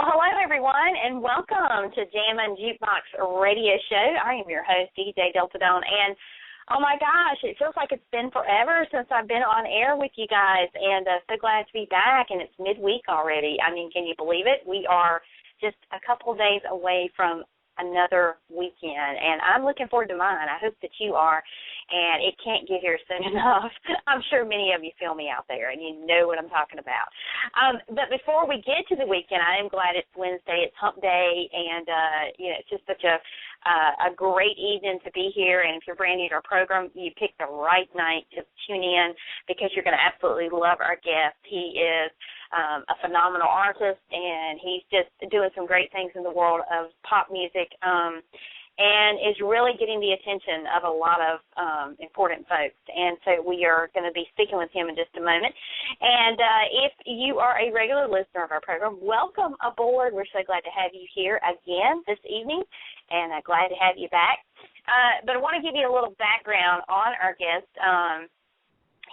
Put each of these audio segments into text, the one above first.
Well, hello, everyone, and welcome to Jammin Jukebox Radio Show. I am your host, DJ Delta Dawn, and oh my gosh, it feels like it's been forever since I've been on air with you guys, and so glad to be back, and it's midweek already. I mean, can you believe it? We are just a couple days away from another weekend, and I'm looking forward to mine. I hope that you are, and it can't get here soon enough. I'm sure many of you feel me out there, and you know what I'm talking about. But before we get to the weekend, I am glad it's Wednesday. It's hump day, and it's just such a great evening to be here. And if you're brand new to our program, you picked the right night to tune in because you're going to absolutely love our guest. He is a phenomenal artist, and he's just doing some great things in the world of pop music and is really getting the attention of a lot of important folks. And so we are going to be speaking with him in just a moment. And if you are a regular listener of our program, welcome aboard. We're so glad to have you here again this evening, and glad to have you back. But I want to give you a little background on our guest.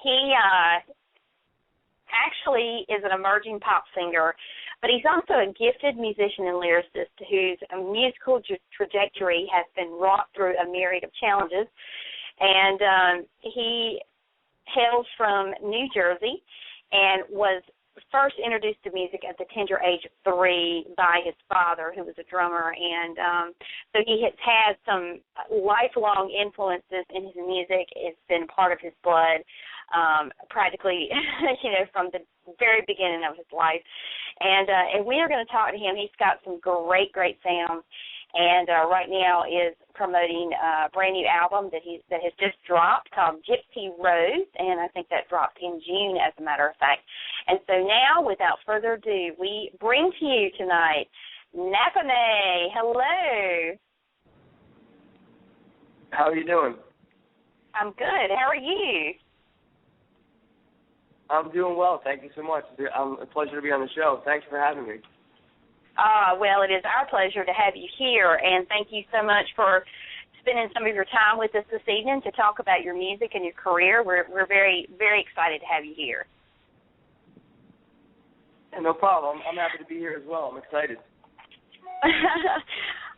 He actually is an emerging pop singer, but he's also a gifted musician and lyricist whose musical trajectory has been wrought through a myriad of challenges. And he hails from New Jersey and was first introduced to music at the tender age of 3 by his father, who was a drummer. And so he has had some lifelong influences in his music. It's been part of his blood. Practically, from the very beginning of his life. And we are going to talk to him. He's got some great sounds, and right now is promoting a brand new album that has just dropped called Gypsy Rose, and I think that dropped in June, as a matter of fact. And so now, without further ado, we bring to you tonight Napone. Hello. How are you doing? I'm good. How are you? I'm doing well. Thank you so much. It's a pleasure to be on the show. Thanks for having me. Well, it is our pleasure to have you here, and thank you so much for spending some of your time with us this evening to talk about your music and your career. We're very, very excited to have you here. Yeah, no problem. I'm happy to be here as well. I'm excited.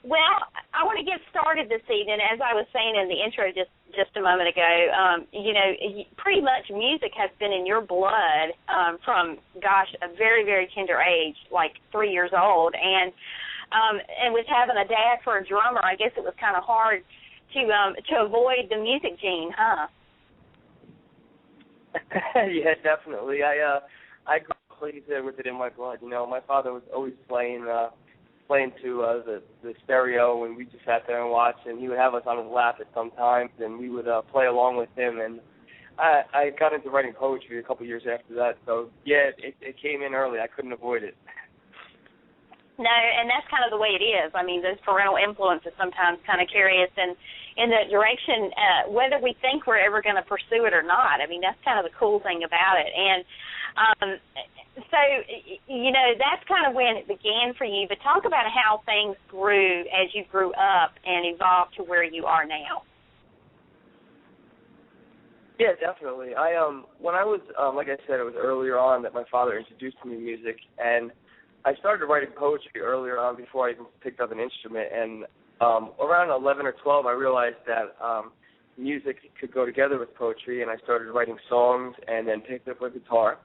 Well, I want to get started this evening. As I was saying in the intro just a moment ago, pretty much music has been in your blood from, a very, very tender age, like 3 years old. And with having a dad for a drummer, I guess it was kind of hard to avoid the music gene, huh? Yeah, definitely. I grew up, like you said, with it in my blood. My father was always playing to the stereo, and we just sat there and watched, and he would have us on his lap at some times, and we would play along with him. And I got into writing poetry a couple years after that, so yeah, it came in early. I couldn't avoid it. No, and that's kind of the way it is. I mean, those parental influences sometimes kind of carry us in that direction, whether we think we're ever going to pursue it or not. I mean, that's kind of the cool thing about it. And so, that's kind of when it began for you. But talk about how things grew as you grew up and evolved to where you are now. Yeah, definitely. When I was, like I said, it was earlier on that my father introduced me to music, and I started writing poetry earlier on before I even picked up an instrument. And around 11 or 12, I realized that music could go together with poetry, and I started writing songs and then picked up a guitar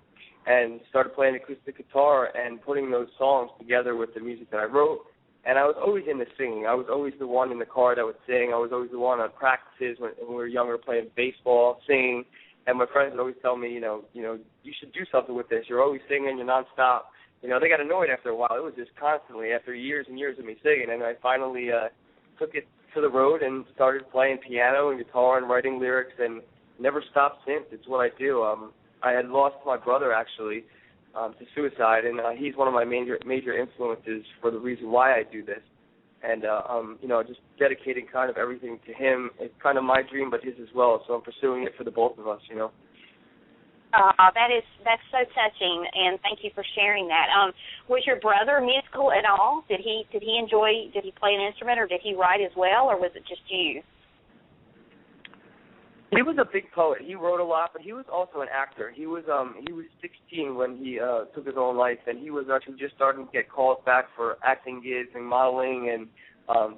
and started playing acoustic guitar and putting those songs together with the music that I wrote. And I was always into singing. I was always the one in the car that would sing. I was always the one at practices when we were younger playing baseball, singing. And my friends would always tell me, you should do something with this. You're always singing. You're nonstop. They got annoyed after a while. It was just constantly after years and years of me singing. And I finally took it to the road and started playing piano and guitar and writing lyrics and never stopped since. It's what I do. I had lost my brother, actually, to suicide, and he's one of my major influences for the reason why I do this. And, just dedicating kind of everything to him. It's kind of my dream, but his as well, so I'm pursuing it for the both of us, That's so touching, and thank you for sharing that. Was your brother musical at all? Did he play an instrument, or did he write as well, or was it just you? He was a big poet. He wrote a lot, but he was also an actor. He was 16 when he took his own life, and he was actually just starting to get calls back for acting gigs and modeling and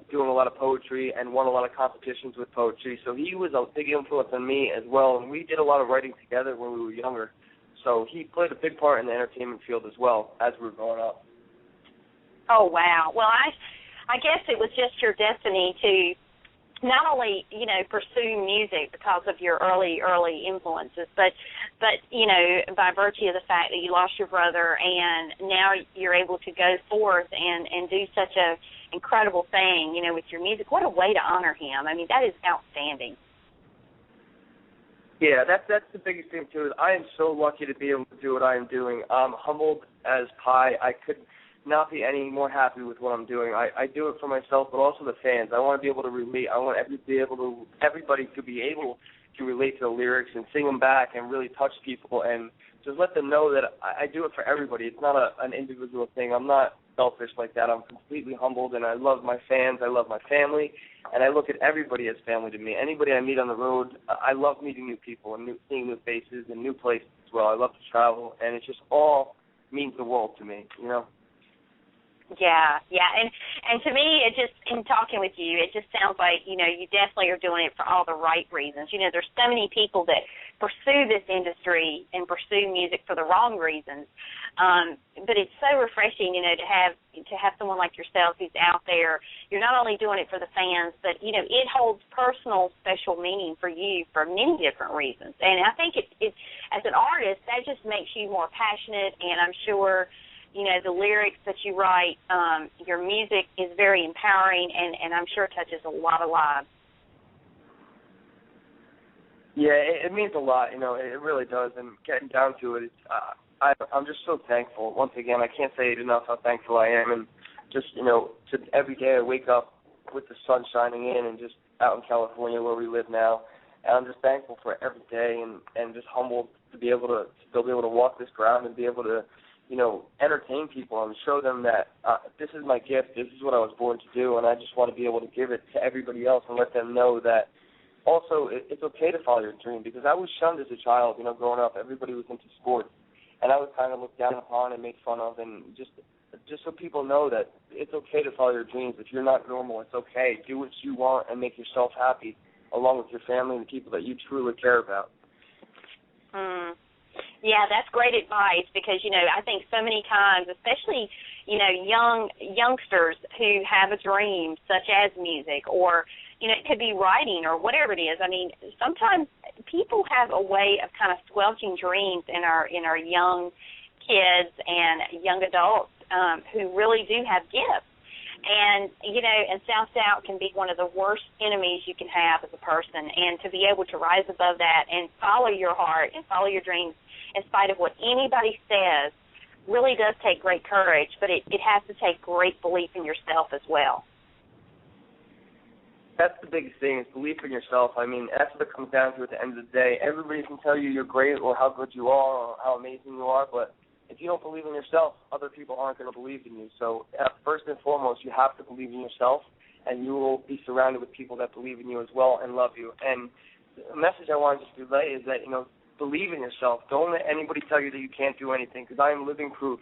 doing a lot of poetry and won a lot of competitions with poetry. So he was a big influence on me as well, and we did a lot of writing together when we were younger. So he played a big part in the entertainment field as well as we were growing up. Oh, wow. Well, I guess it was just your destiny to not only, pursue music because of your early influences, but by virtue of the fact that you lost your brother and now you're able to go forth and do such a incredible thing, with your music. What a way to honor him. I mean, that is outstanding. Yeah, that's the biggest thing, too. I am so lucky to be able to do what I am doing. I'm humbled as pie. I could not be any more happy with what I'm doing. I do it for myself, but also the fans. I want to be able to relate. I want everybody to be able to relate to the lyrics and sing them back and really touch people and just let them know that I do it for everybody. It's not an individual thing. I'm not selfish like that. I'm completely humbled, and I love my fans. I love my family, and I look at everybody as family to me. Anybody I meet on the road, I love meeting new people and seeing new faces and new places as well. I love to travel, and it just all means the world to me, Yeah, and to me, it just, in talking with you, it just sounds like, you definitely are doing it for all the right reasons. There's so many people that pursue this industry and pursue music for the wrong reasons, but it's so refreshing, to have someone like yourself who's out there. You're not only doing it for the fans, but, it holds personal, special meaning for you for many different reasons. And I think it as an artist, that just makes you more passionate, and I'm sure the lyrics that you write, your music is very empowering, and I'm sure touches a lot of lives. Yeah, it means a lot, it really does. And getting down to it, I'm just so thankful. Once again, I can't say it enough how thankful I am. And just, to every day I wake up with the sun shining in and just out in California where we live now. And I'm just thankful for every day and just humbled to be able to still be able to walk this ground and be able to entertain people and show them that this is my gift, this is what I was born to do, and I just want to be able to give it to everybody else and let them know that also it's okay to follow your dream, because I was shunned as a child, growing up. Everybody was into sports, and I was kind of looked down upon and made fun of, and just so people know that it's okay to follow your dreams. If you're not normal, it's okay. Do what you want and make yourself happy along with your family and the people that you truly care about. Yeah, that's great advice because, I think so many times, especially, youngsters who have a dream such as music or, it could be writing or whatever it is. I mean, sometimes people have a way of kind of squelching dreams in our young kids and young adults who really do have gifts. And, and self-doubt can be one of the worst enemies you can have as a person. And to be able to rise above that and follow your heart and follow your dreams in spite of what anybody says really does take great courage, but it has to take great belief in yourself as well. That's the biggest thing, is belief in yourself. I mean, that's what it comes down to at the end of the day. Everybody can tell you you're great or how good you are or how amazing you are, but if you don't believe in yourself, other people aren't going to believe in you. So first and foremost, you have to believe in yourself, and you will be surrounded with people that believe in you as well and love you. And the message I wanted to relay is that, believe in yourself. Don't let anybody tell you that you can't do anything, because I am living proof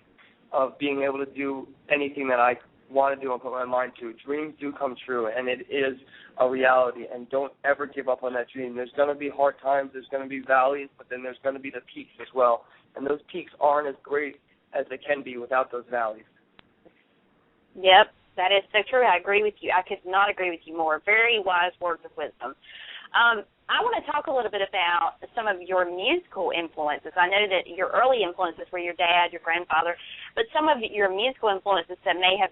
of being able to do anything that I want to do and put my mind to. Dreams do come true, and it is a reality, and don't ever give up on that dream. There's going to be hard times, there's going to be valleys, but then there's going to be the peaks as well, and those peaks aren't as great as they can be without those valleys. Yep, that is so true. I agree with you. I could not agree with you more. Very wise words of wisdom. I want to talk a little bit about some of your musical influences. I know that your early influences were your dad, your grandfather, but some of your musical influences that may have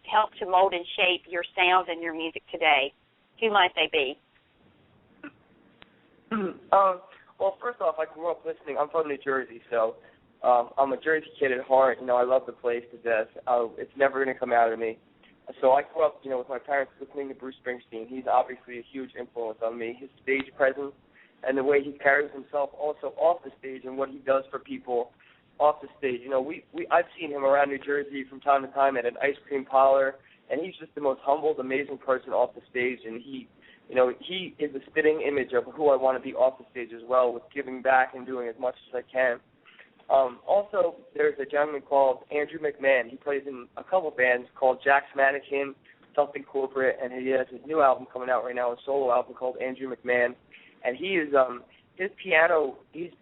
helped to mold and shape your sound and your music today. Who might they be? Well, first off, I grew up listening. I'm from New Jersey, so I'm a Jersey kid at heart. I love the place to death. It's never going to come out of me. So I grew up, with my parents listening to Bruce Springsteen. He's obviously a huge influence on me. His stage presence and the way he carries himself also off the stage and what he does for people off the stage. I've seen him around New Jersey from time to time at an ice cream parlor, and he's just the most humbled, amazing person off the stage, and he You know, he is a spitting image of who I want to be off the stage as well, with giving back and doing as much as I can. Also, there's a gentleman called Andrew McMahon. He plays in a couple bands called Jack's Mannequin, something corporate, and he has his new album coming out right now, a solo album called Andrew McMahon. And he is he's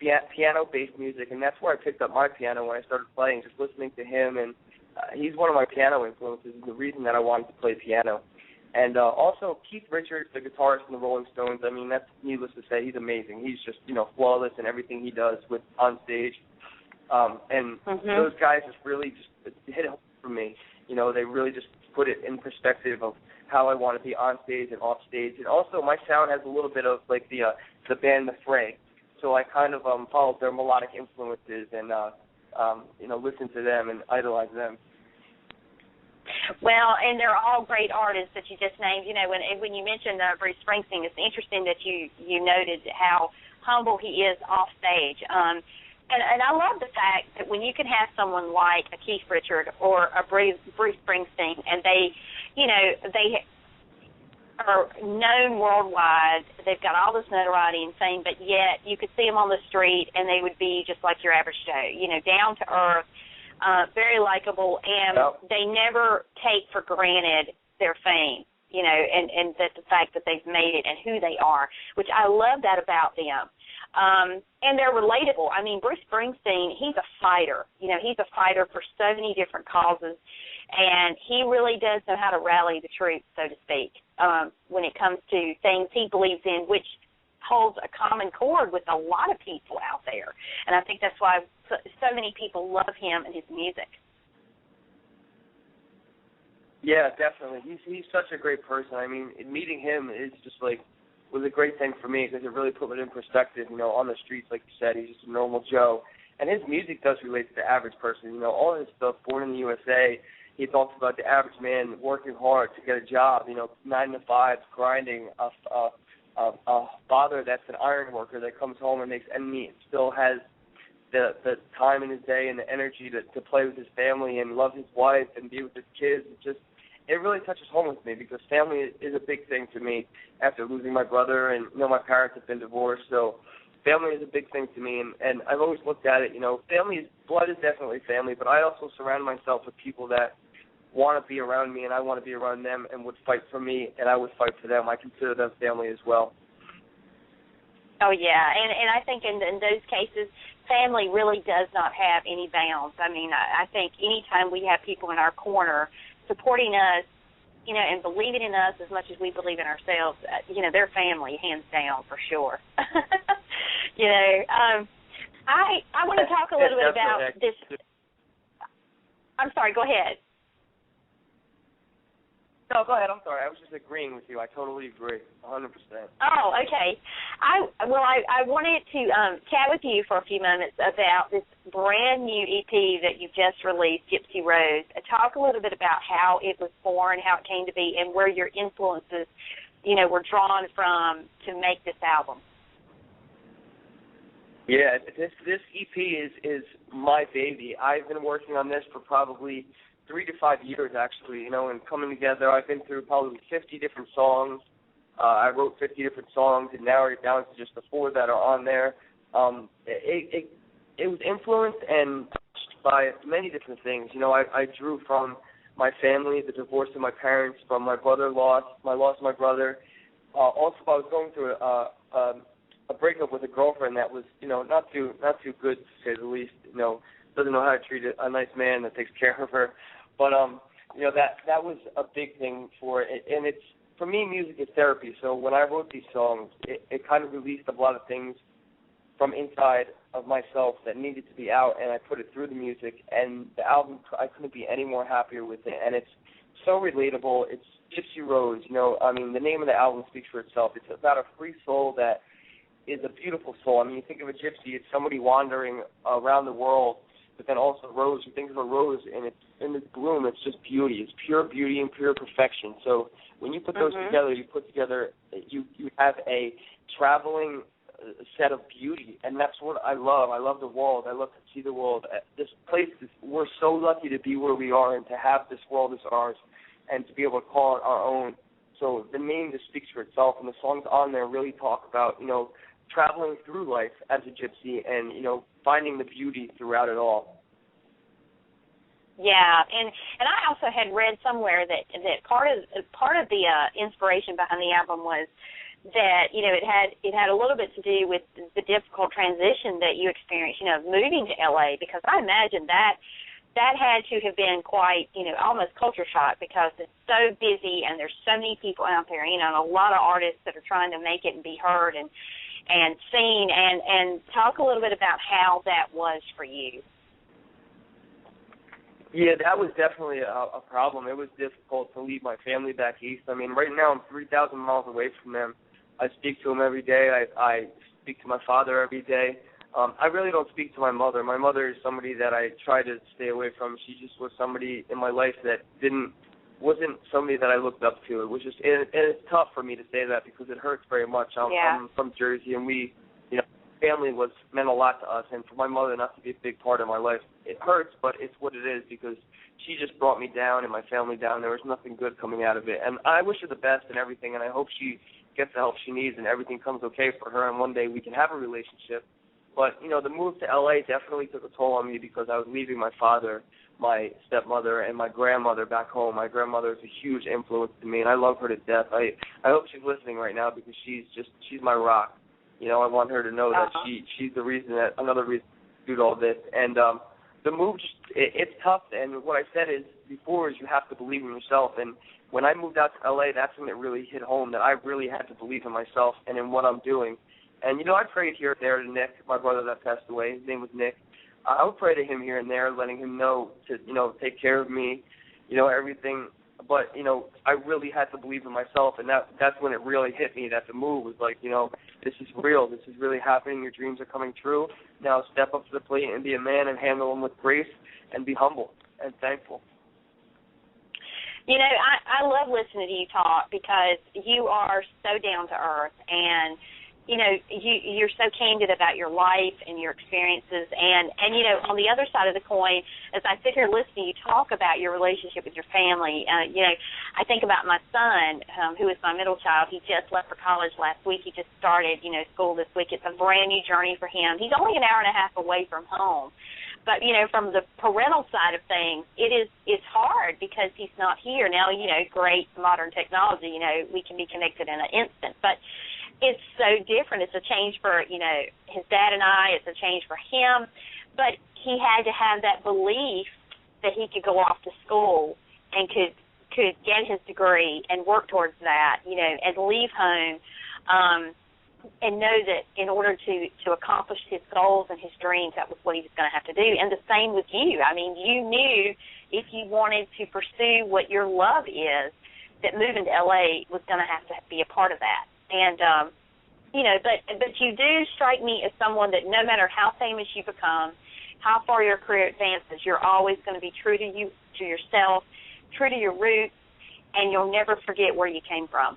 piano-based music, and that's where I picked up my piano when I started playing, just listening to him. And he's one of my piano influences, and the reason that I wanted to play piano. And also Keith Richards, the guitarist in the Rolling Stones. I mean, that's needless to say. He's amazing. He's just, you know, flawless in everything he does with on stage. And those guys just really just hit home for me. You know, they really just put it in perspective of how I want to be on stage and off stage. And also my sound has a little bit of like the band The Fray. So I kind of followed their melodic influences and, you know, listened to them and idolize them. Well, and they're all great artists that you just named. You know, when you mentioned Bruce Springsteen, it's interesting that you noted how humble he is off stage. And I love the fact that when you can have someone like a Keith Richards or a Bruce Springsteen, and they, you know, they are known worldwide, they've got all this notoriety and fame, but yet you could see them on the street and they would be just like your average Joe, you know, down to earth, very likable, and they never take for granted their fame, you know, and that the fact that they've made it and who they are, which I love that about them. And they're relatable. I mean, Bruce Springsteen, he's a fighter. You know, he's a fighter for so many different causes, and he really does know how to rally the troops, so to speak, when it comes to things he believes in, which holds a common chord with a lot of people out there. And I think that's why so many people love him and his music. Yeah, definitely. He's such a great person. I mean, meeting him is just like, was a great thing for me because it really put it in perspective. You know, on the streets, like you said, he's just a normal Joe. And his music does relate to the average person. You know, all his stuff, Born in the USA, he talks about the average man working hard to get a job, you know, 9 to 5, grinding, a father that's an iron worker that comes home and makes ends meet and still has the time in his day and the energy to play with his family and love his wife and be with his kids. It really touches home with me because family is a big thing to me after losing my brother, and, you know, my parents have been divorced, so family is a big thing to me, and I've always looked at it, you know, blood is definitely family, but I also surround myself with people that want to be around me, and I want to be around them and would fight for me, and I would fight for them. I consider them family as well. Oh, yeah, and I think in those cases, family really does not have any bounds. I mean, I think anytime we have people in our corner supporting us, you know, and believing in us as much as we believe in ourselves, you know, they're family, hands down, for sure. You know, I want to talk a little bit about this. I'm sorry, go ahead. No, go ahead. I'm sorry. I was just agreeing with you. I totally agree, 100%. Oh, okay. I wanted to chat with you for a few moments about this brand new EP that you just released, Gypsy Rose. Talk a little bit about how it was born, how it came to be, and where your influences, you know, were drawn from to make this album. Yeah, this EP is my baby. I've been working on this for probably 3 to 5 years, actually, you know, and coming together. I've been through probably 50 different songs. I wrote 50 different songs and narrowed it down to just the 4 that are on there. It was influenced and touched by many different things. You know, I drew from my family, the divorce of my parents, from my loss of my brother. Also, I was going through a breakup with a girlfriend that was, you know, not too good, to say the least. You know, doesn't know how to treat a nice man that takes care of her. But, you know, that was a big thing for it. And it's, for me, music is therapy. So when I wrote these songs, it kind of released a lot of things from inside of myself that needed to be out, and I put it through the music. And the album, I couldn't be any more happier with it. And it's so relatable. It's Gypsy Rose. You know, I mean, the name of the album speaks for itself. It's about a free soul that is a beautiful soul. I mean, you think of a gypsy, it's somebody wandering around the world, but then also Rose, you think of a rose, and it's in its bloom, it's just beauty. It's pure beauty and pure perfection. So when you put those together, you have a traveling set of beauty, and that's what I love. I love the world. I love to see the world. This place, we're so lucky to be where we are and to have this world as ours and to be able to call it our own. So the name just speaks for itself, and the songs on there really talk about, traveling through life as a gypsy and, finding the beauty throughout it all. Yeah, and I also had read somewhere that part of the inspiration behind the album was that it had a little bit to do with the difficult transition that you experienced, moving to LA, because I imagine that had to have been quite, almost culture shock, because it's so busy and there's so many people out there, and a lot of artists that are trying to make it and be heard and seen, and talk a little bit about how that was for you. Yeah, that was definitely a problem. It was difficult to leave my family back east. I mean, right now I'm 3,000 miles away from them. I speak to them every day. I speak to my father every day. I really don't speak to my mother. My mother is somebody that I try to stay away from. She just was somebody in my life that wasn't somebody that I looked up to. It was just, and it's tough for me to say that because it hurts very much. I'm from Jersey, and family meant a lot to us, and for my mother not to be a big part of my life, it hurts, but it's what it is, because she just brought me down and my family down. There was nothing good coming out of it, and I wish her the best and everything, and I hope she gets the help she needs and everything comes okay for her, and one day we can have a relationship. But, the move to LA definitely took a toll on me, because I was leaving my father, my stepmother, and my grandmother back home. My grandmother is a huge influence to me, and I love her to death. I hope she's listening right now, because she's my rock. I want her to know that she's the reason, another reason to do all this. And the move, it's tough. And what I said before is you have to believe in yourself. And when I moved out to LA, that's when it really hit home, that I really had to believe in myself and in what I'm doing. And, I prayed here and there to Nick, my brother that passed away. His name was Nick. I would pray to him here and there, letting him know to, take care of me, everything. But, I really had to believe in myself, and that's when it really hit me, that the move was like, this is real. This is really happening. Your dreams are coming true. Now step up to the plate and be a man and handle them with grace and be humble and thankful. I love listening to you talk, because you are so down to earth, and you're so candid about your life and your experiences, and on the other side of the coin, as I sit here listening, you talk about your relationship with your family. I think about my son, who is my middle child. He just left for college last week. He just started, school this week. It's a brand new journey for him. He's only an hour and a half away from home. But, from the parental side of things, it's hard because he's not here. Now, great modern technology, we can be connected in an instant. But it's so different. It's a change for, his dad and I. It's a change for him. But he had to have that belief that he could go off to school and could get his degree and work towards that, and leave home, and know that in order to accomplish his goals and his dreams, that was what he was going to have to do. And the same with you. I mean, you knew if you wanted to pursue what your love is, that moving to LA was going to have to be a part of that. And, but you do strike me as someone that no matter how famous you become, how far your career advances, you're always going to be true to you, to yourself, true to your roots, and you'll never forget where you came from.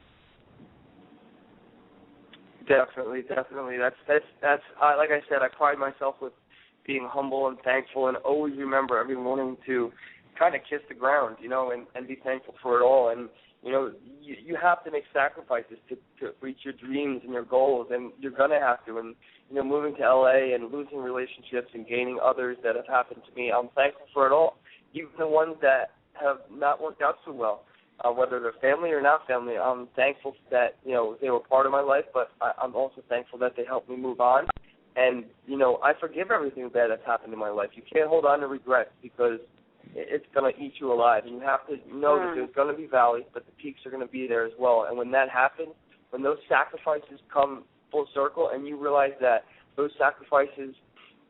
Definitely. That's like I said, I pride myself with being humble and thankful, and always remember every morning to kind of kiss the ground, and be thankful for it all. And you have to make sacrifices to reach your dreams and your goals, and you're gonna have to. And moving to LA and losing relationships and gaining others that have happened to me, I'm thankful for it all, even the ones that have not worked out so well. Whether they're family or not family, I'm thankful that, they were part of my life, but I'm also thankful that they helped me move on. And, I forgive everything bad that's happened in my life. You can't hold on to regrets, because it's going to eat you alive. And you have to know that there's going to be valleys, but the peaks are going to be there as well. And when that happens, when those sacrifices come full circle and you realize that those sacrifices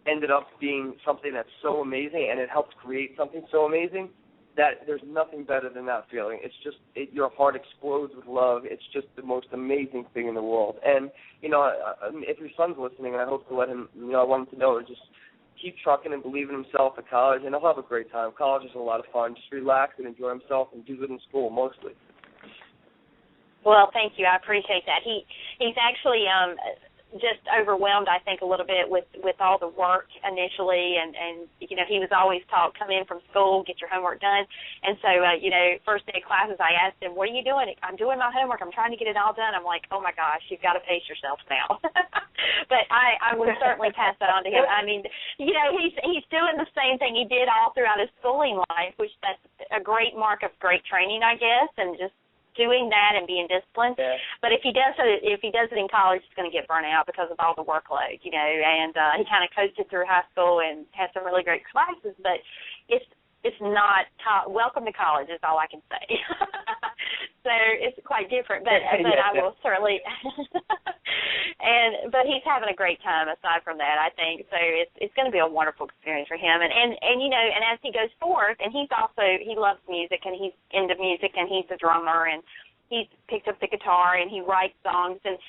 ended up being something that's so amazing and it helped create something so amazing, that there's nothing better than that feeling. It's just, your heart explodes with love. It's just the most amazing thing in the world. And, if your son's listening, and I hope to let him, I want him to know, just keep trucking and believe in himself at college, and he'll have a great time. College is a lot of fun. Just relax and enjoy himself and do good in school, mostly. Well, thank you. I appreciate that. He's actually just overwhelmed, I think, a little bit with all the work initially, and you know, he was always taught, come in from school, get your homework done, and so, you know, first day of classes, I asked him, what are you doing? I'm doing my homework, I'm trying to get it all done. I'm like, oh my gosh, you've got to pace yourself now. But I would certainly pass that on to him. I mean, you know, he's doing the same thing he did all throughout his schooling life, which that's a great mark of great training, I guess, and just doing that and being disciplined. Yeah. But if he does it in college, he's going to get burnt out because of all the workload, you know. And he kind of coasted through high school and had some really great classes, but it's not welcome to college is all I can say. So it's quite different, but I will certainly. But he's having a great time aside from that, I think. So it's going to be a wonderful experience for him. And you know, and as he goes forth, and he loves music, and he's into music, and he's a drummer, and he's picked up the guitar, and he writes songs, and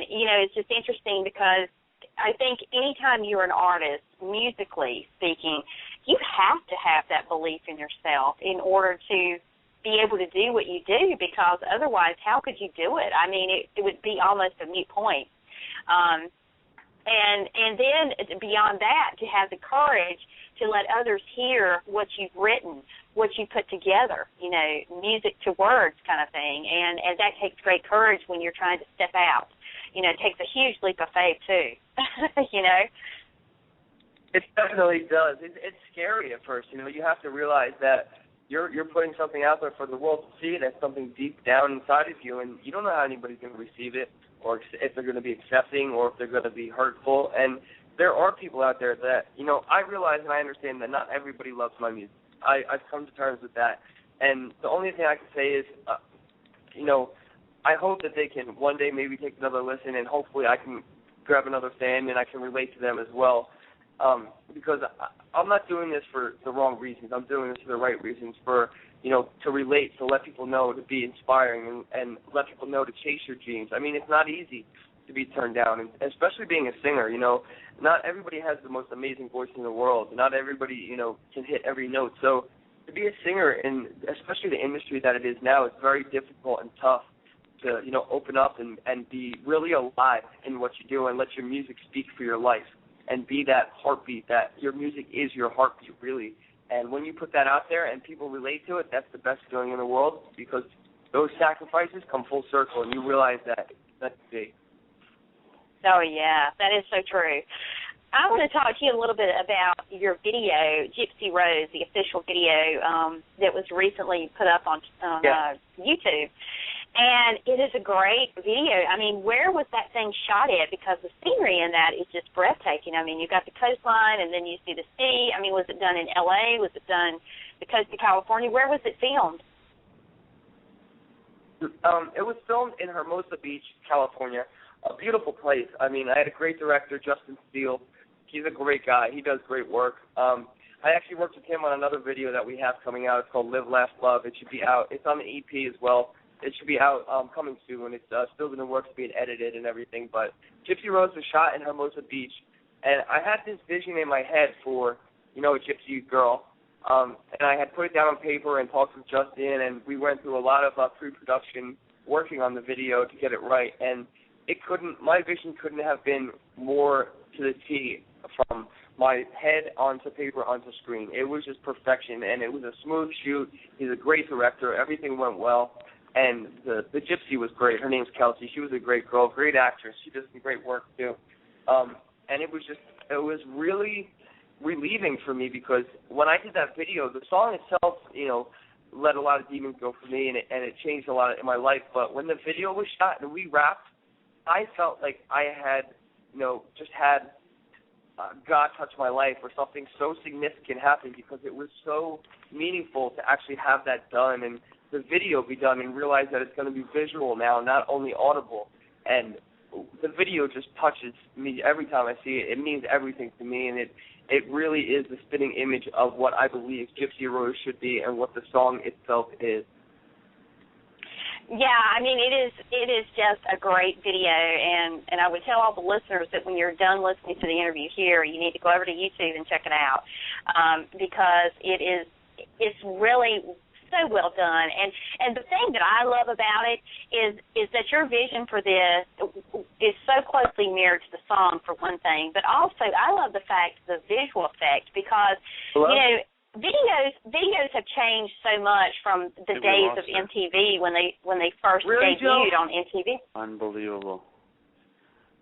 you know, it's just interesting because I think anytime you're an artist, musically speaking, you have to have that belief in yourself in order to be able to do what you do, because otherwise, how could you do it? I mean, it would be almost a moot point. And then beyond that, to have the courage to let others hear what you've written, what you put together, you know, music to words kind of thing. And that takes great courage when you're trying to step out. You know, it takes a huge leap of faith, too, you know. It definitely does. It's scary at first. You know, you have to realize that you're putting something out there for the world to see. That's something deep down inside of you, and you don't know how anybody's going to receive it, or if they're going to be accepting, or if they're going to be hurtful. And there are people out there that, you know, I realize and I understand that not everybody loves my music. I've come to terms with that. And the only thing I can say is, you know, I hope that they can one day maybe take another listen, and hopefully I can grab another fan and I can relate to them as well. Because I'm not doing this for the wrong reasons. I'm doing this for the right reasons, for, you know, to relate, to let people know, to be inspiring, and let people know to chase your dreams. I mean, it's not easy to be turned down, and especially being a singer, you know. Not everybody has the most amazing voice in the world. Not everybody, you know, can hit every note. So to be a singer, in especially the industry that it is now, it's very difficult and tough to, you know, open up and be really alive in what you do and let your music speak for your life. And be that heartbeat, that your music is your heartbeat, really. And when you put that out there and people relate to it, that's the best feeling in the world, because those sacrifices come full circle, and you realize that that's big. Oh, yeah, that is so true. I want to talk to you a little bit about your video, Gypsy Rose, the official video that was recently put up on YouTube. And it is a great video. I mean, where was that thing shot at? Because the scenery in that is just breathtaking. I mean, you've got the coastline, and then you see the sea. I mean, was it done in L.A.? Was it done the coast of California? Where was it filmed? It was filmed in Hermosa Beach, California, a beautiful place. I mean, I had a great director, Justin Steele. He's a great guy. He does great work. I actually worked with him on another video that we have coming out. It's called Live, Laugh, Love. It should be out. It's on the EP as well. It should be out coming soon. It's still in the works being edited and everything. But Gypsy Rose was shot in Hermosa Beach. And I had this vision in my head for, you know, a gypsy girl. And I had put it down on paper and talked with Justin, and we went through a lot of pre-production working on the video to get it right. And my vision couldn't have been more to the T from my head onto paper onto screen. It was just perfection, and it was a smooth shoot. He's a great director. Everything went well. And the gypsy was great. Her name's Kelsey. She was a great girl, great actress. She does some great work, too. And it was really relieving for me, because when I did that video, the song itself, you know, let a lot of demons go for me, and it changed a lot in my life. But when the video was shot and we rapped, I felt like I had, you know, just had God touch my life, or something so significant happen, because it was so meaningful to actually have that done and the video be done, and realize that it's going to be visual now, not only audible. And the video just touches me every time I see it. It means everything to me, and it really is the spinning image of what I believe Gypsy Rose should be and what the song itself is. Yeah, I mean, it is just a great video, and I would tell all the listeners that when you're done listening to the interview here, you need to go over to YouTube and check it out, because it's really so well done. And the thing that I love about it is that your vision for this is so closely mirrored to the song, for one thing, but also I love the fact, the visual effect, because, Hello? you know, videos have changed so much from the days of MTV when they first debuted on MTV. Unbelievable.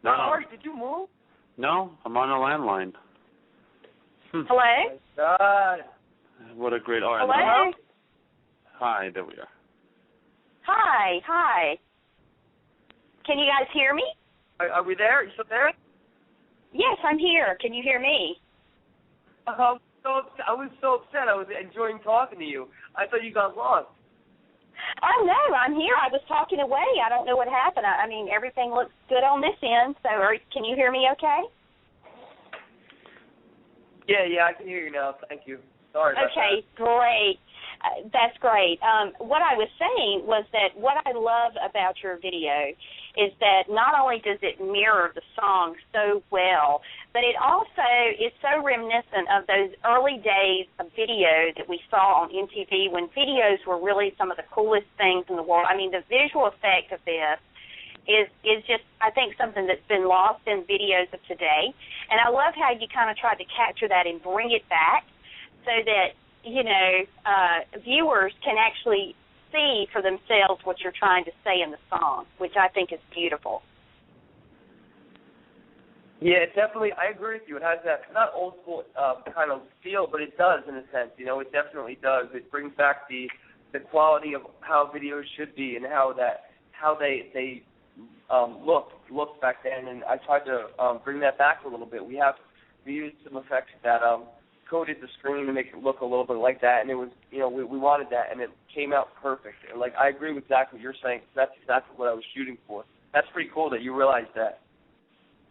No. Sorry, did you move? No, I'm on a landline. Hello? Oh my God. What a great art. Hello? Hi, there we are. Hi. Can you guys hear me? Are we there? Are you still there? Yes, I'm here. Can you hear me? I was so upset. I was enjoying talking to you. I thought you got lost. Oh, no, I'm here. I was talking away. I don't know what happened. I mean, everything looks good on this end, so can you hear me okay? Yeah, I can hear you now. Thank you. Sorry about that. Okay, great. That's great. What I was saying was that what I love about your video is that not only does it mirror the song so well, but it also is so reminiscent of those early days of video that we saw on MTV when videos were really some of the coolest things in the world. I mean, the visual effect of this is just, I think, something that's been lost in videos of today. And I love how you kind of tried to capture that and bring it back so that, you know, viewers can actually see for themselves what you're trying to say in the song, which I think is beautiful. Yeah, definitely. I agree with you. It has that not old school kind of feel, but it does in a sense. You know, it definitely does. It brings back the quality of how videos should be and how they looked back then. And I tried to bring that back a little bit. We used some effects that coated the screen to make it look a little bit like that, and it was, you know, we wanted that, and it came out perfect. And, like, I agree with exactly what you're saying. That's exactly what I was shooting for. That's pretty cool that you realized that.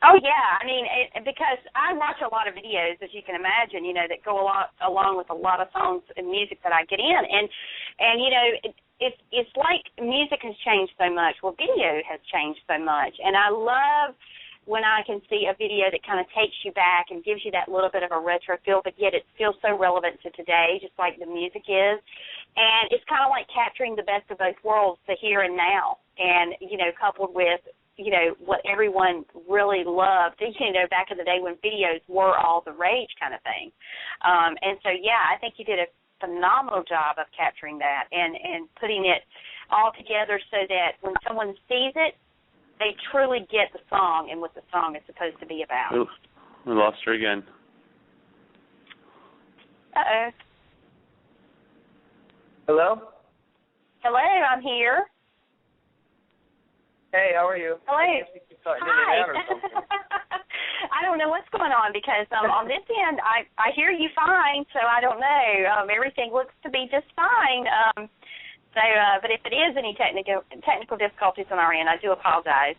Oh, yeah. I mean, because I watch a lot of videos, as you can imagine, you know, that go along with a lot of songs and music that I get in. And you know, it's like music has changed so much. Well, video has changed so much. And I love when I can see a video that kind of takes you back and gives you that little bit of a retro feel, but yet it feels so relevant to today, just like the music is. And it's kind of like capturing the best of both worlds, the here and now, and, you know, coupled with, you know, what everyone really loved, you know, back in the day when videos were all the rage kind of thing. And so, yeah, I think you did a phenomenal job of capturing that and putting it all together so that when someone sees it, they truly get the song and what the song is supposed to be about. Ooh, we lost her again. Uh-oh. Hello? Hello, I'm here. Hey, how are you? Hello. Hi. I don't know what's going on because on this end, I hear you fine, so I don't know. Everything looks to be just fine. But if it is any technical difficulties on our end, I do apologize.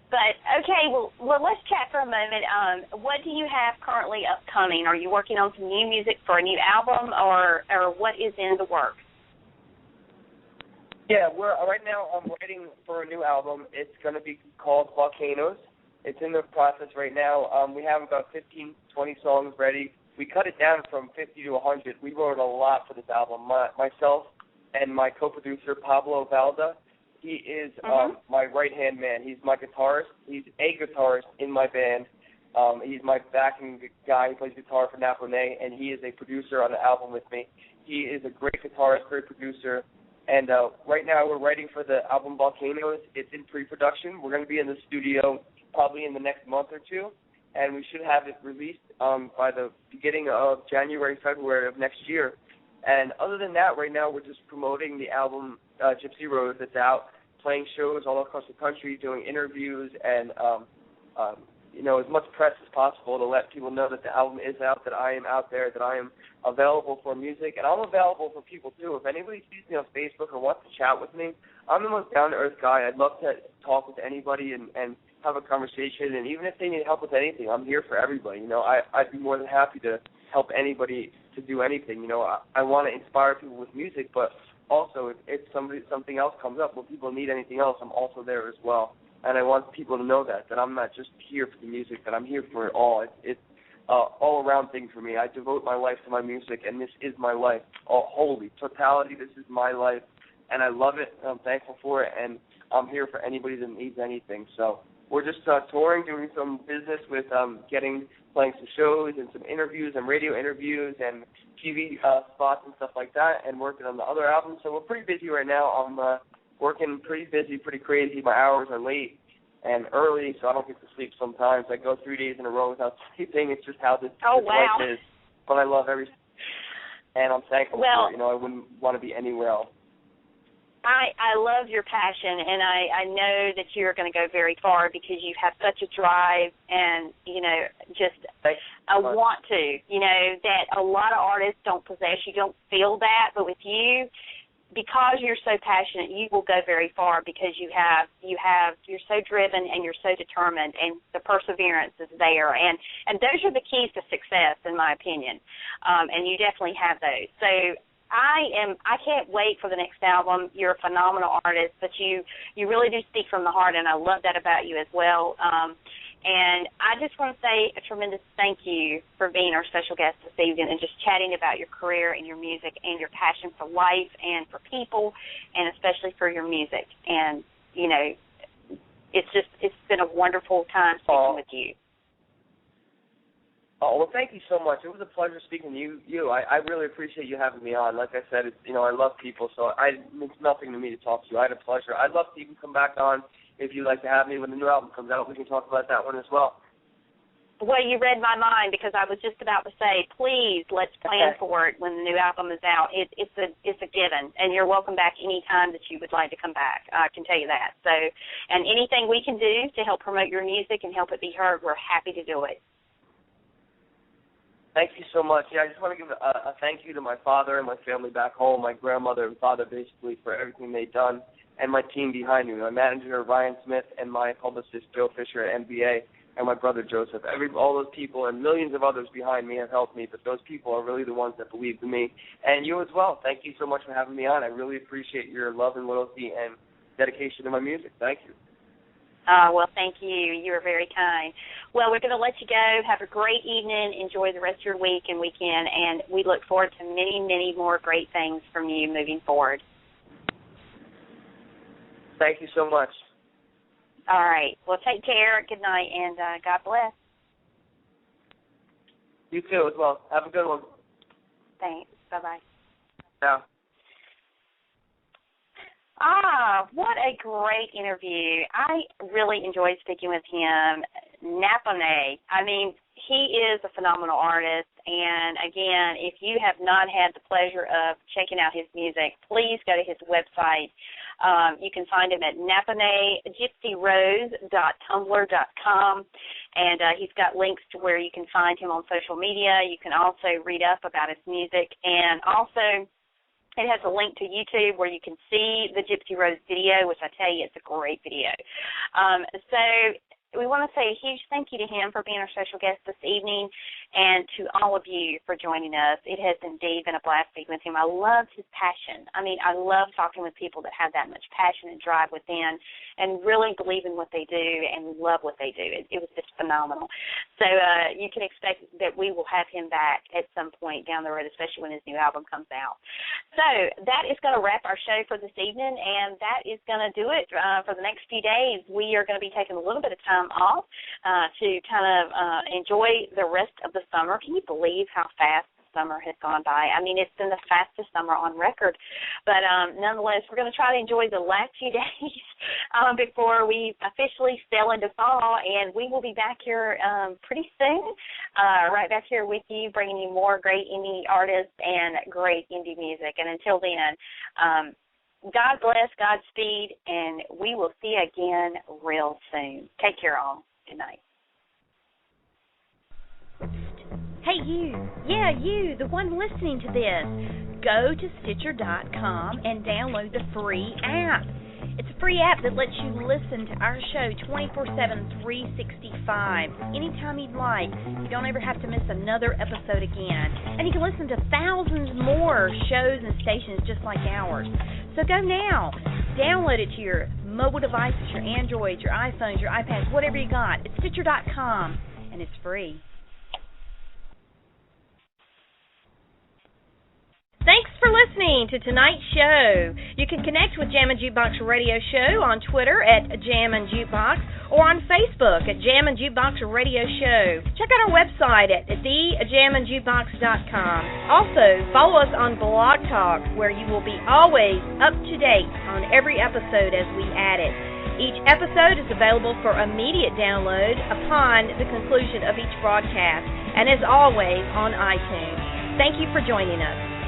But, okay, well, let's chat for a moment. What do you have currently upcoming? Are you working on some new music for a new album, or what is in the works? Yeah, right now I'm writing for a new album. It's going to be called Volcanoes. It's in the process right now. We have about 15, 20 songs ready. We cut it down from 50 to 100. We wrote a lot for this album. Myself and my co-producer, Pablo Valda, he is my right-hand man. He's my guitarist. He's a guitarist in my band. He's my backing guy. He plays guitar for Napone, and he is a producer on the album with me. He is a great guitarist, great producer. And right now we're writing for the album Volcanoes. It's in pre-production. We're going to be in the studio probably in the next month or two, and we should have it released by the beginning of January, February of next year. And other than that, right now we're just promoting the album Gypsy Rose that's out, playing shows all across the country, doing interviews, and you know, as much press as possible to let people know that the album is out, that I am out there, that I am available for music, and I'm available for people too. If anybody sees me on Facebook or wants to chat with me, I'm the most down-to-earth guy. I'd love to talk with anybody and have a conversation, and even if they need help with anything, I'm here for everybody. You know, I'd be more than happy to help anybody to do anything. You know, I want to inspire people with music, but also if something else comes up, or people need anything else, I'm also there as well. And I want people to know that I'm not just here for the music, that I'm here for it all. It's all-around thing for me. I devote my life to my music, and this is my life. Wholly, totality, this is my life, and I love it, and I'm thankful for it, and I'm here for anybody that needs anything. So we're just touring, doing some business with playing some shows and some interviews and radio interviews and TV spots and stuff like that, and working on the other albums. So we're pretty busy right now. I'm working pretty busy, pretty crazy. My hours are late and early, so I don't get to sleep sometimes. I go 3 days in a row without sleeping. It's just how this life is. But I love every, and I'm thankful for it. I wouldn't want to be anywhere else. I love your passion, and I know that you're going to go very far because you have such a drive and, just a want to, that a lot of artists don't possess. You don't feel that, but with you, because you're so passionate, you will go very far because you're so driven and you're so determined, and the perseverance is there, and those are the keys to success, in my opinion, and you definitely have those. So I can't wait for the next album. You're a phenomenal artist, but you really do speak from the heart, and I love that about you as well. And I just want to say a tremendous thank you for being our special guest this evening and just chatting about your career and your music and your passion for life and for people, and especially for your music. And, it's been a wonderful time speaking with you. Oh, well, thank you so much. It was a pleasure speaking to you. I really appreciate you having me on. Like I said, I love people, so it means nothing to me to talk to you. I had a pleasure. I'd love to even come back on if you'd like to have me when the new album comes out. We can talk about that one as well. Well, you read my mind because I was just about to say, please, let's plan for it when the new album is out. It's a given, and you're welcome back any time that you would like to come back. I can tell you that. So, and anything we can do to help promote your music and help it be heard, we're happy to do it. Thank you so much. Yeah, I just want to give a thank you to my father and my family back home, my grandmother and father, basically, for everything they've done, and my team behind me, my manager, Ryan Smith, and my publicist, Joe Fisher at NBA, and my brother, Joseph. All those people and millions of others behind me have helped me, but those people are really the ones that believed in me. And you as well. Thank you so much for having me on. I really appreciate your love and loyalty and dedication to my music. Thank you. Well, thank you. You are very kind. Well, we're going to let you go. Have a great evening. Enjoy the rest of your week and weekend, and we look forward to many, many more great things from you moving forward. Thank you so much. All right. Well, take care. Good night, and God bless. You too as well. Have a good one. Thanks. Bye-bye. Yeah. What a great interview. I really enjoyed speaking with him. Napone, I mean, he is a phenomenal artist, and again, if you have not had the pleasure of checking out his music, please go to his website. You can find him at Napone, gypsyrose.tumblr.com, and he's got links to where you can find him on social media. You can also read up about his music, and also it has a link to YouTube where you can see the Gypsy Rose video, which I tell you, it's a great video. So we want to say a huge thank you to him for being our special guest this evening, and to all of you for joining us. It has indeed been a blast speaking with him. I loved his passion. I mean, I love talking with people that have that much passion and drive within and really believe in what they do and love what they do. It was just phenomenal. So you can expect that we will have him back at some point down the road, especially when his new album comes out. So that is going to wrap our show for this evening, and that is going to do it for the next few days. We are going to be taking a little bit of time off to kind of enjoy the rest of the summer. Can you believe how fast the summer has gone by? I mean, it's been the fastest summer on record. But nonetheless, we're going to try to enjoy the last few days before we officially sail into fall, and we will be back here pretty soon, right back here with you, bringing you more great indie artists and great indie music. And until then, God bless, Godspeed, and we will see you again real soon. Take care, all. Good night. Hey, you. Yeah, you, the one listening to this. Go to Stitcher.com and download the free app. It's a free app that lets you listen to our show 24/7, 365, anytime you'd like. You don't ever have to miss another episode again. And you can listen to thousands more shows and stations just like ours. So go now. Download it to your mobile devices, your Androids, your iPhones, your iPads, whatever you got. It's Stitcher.com, and it's free. Thanks for listening to tonight's show. You can connect with Jammin' Jukebox Radio Show on Twitter at Jammin' Jukebox or on Facebook at Jammin' Jukebox Radio Show. Check out our website at thejamminjukebox.com. Also, follow us on Blog Talk, where you will be always up to date on every episode as we add it. Each episode is available for immediate download upon the conclusion of each broadcast, and is always on iTunes. Thank you for joining us.